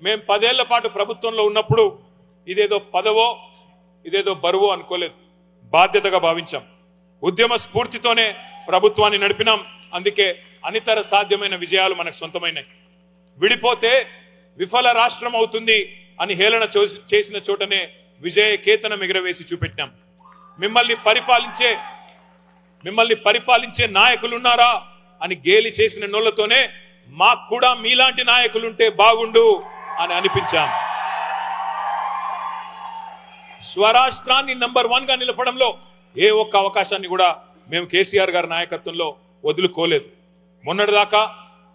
మేము 10 ఏళ్ల పాటు ప్రభుత్వంలో ఉన్నప్పుడు ఇదేదో పదవో ఇదేదో బరువో అనుకోలేదు, బాధ్యతగా భావించాం. ఉద్యమ స్ఫూర్తితోనే ప్రభుత్వాన్ని నడిపినాం. అందుకే అనితర సాధ్యమైన విజయాలు మనకు సొంతమైనాయి. విడిపోతే విఫల రాష్ట్రం అవుతుంది అని హేళన చేసిన చోటనే విజయ కేతనం ఎగరవేసి చూపెట్టాం. మిమ్మల్ని పరిపాలించే నాయకులున్నారా అని గేలి చేసిన నోళ్లతోనే మాకు కూడా మీలాంటి నాయకులుంటే బాగుండు అని అనిపించాం. స్వరాష్ట్రాన్ని నంబర్ 1 గా నిలపడంలో ఏ ఒక్క అవకాశాన్ని కూడా మేము కేసీఆర్ గారి నాయకత్వంలో వదులుకోలేదు. మొన్నటిదాకా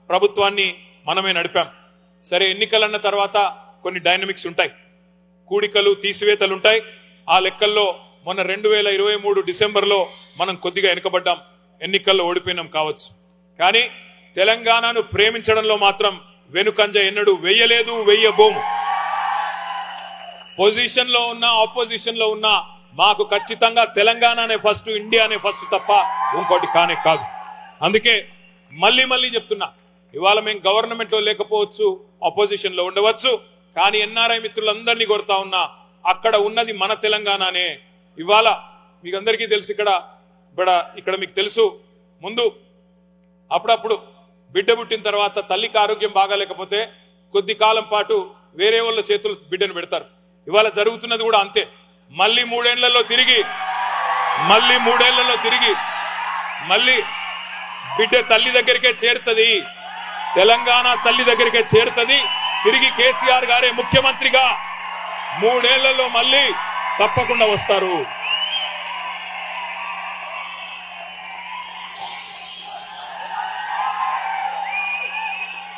ప్రభుత్వాన్ని మనమే నడిపాం. సరే, ఎన్నికలన్న తర్వాత కొన్ని డైనమిక్స్ ఉంటాయి, కూడికలు తీసివేతలు ఉంటాయి. ఆ లెక్కల్లో మొన్న 2023 డిసెంబర్లో మనం కొద్దిగా వెనుకబడ్డాం, ఎన్నికల్లో ఓడిపోయినాం కావచ్చు. కానీ తెలంగాణను ప్రేమించడంలో మాత్రం వెనుకంజ ఎన్నడూ వెయ్యలేదు, వెయ్యబోము. పొజిషన్ లో ఉన్నా ఆపోజిషన్ లో ఉన్నా మాకు ఖచ్చితంగా తెలంగాణనే ఫస్ట్, ఇండియానే ఫస్ట్ తప్ప ఇంకోటి కానే కాదు. అందుకే మళ్ళీ చెప్తున్నా, ఇవాళ మేము గవర్నమెంట్ లో లేకపోవచ్చు, అపోజిషన్ లో ఉండవచ్చు, కానీ ఎన్ఆర్ఐ మిత్రులందరినీ కోరుతా ఉన్నా, అక్కడ ఉన్నది మన తెలంగాణనే. ఇవాళ మీకు అందరికీ తెలుసు, ఇక్కడ మీకు తెలుసు, ముందు అప్పుడప్పుడు బిడ్డ పుట్టిన తర్వాత తల్లికి ఆరోగ్యం బాగాలేకపోతే కొద్ది కాలం పాటు వేరే వాళ్ళ చేతులు బిడ్డను పెడతారు. ఇవాళ జరుగుతున్నది కూడా అంతే. మళ్ళీ 3 ఏళ్లలో తిరిగి బిడ్డ తల్లి దగ్గరికే చేరుతుంది, తెలంగాణ తల్లి దగ్గరికే చేరుతుంది. తిరిగి కేసీఆర్ గారే ముఖ్యమంత్రిగా 3 ఏళ్లలో మళ్ళీ తప్పకుండా వస్తారు.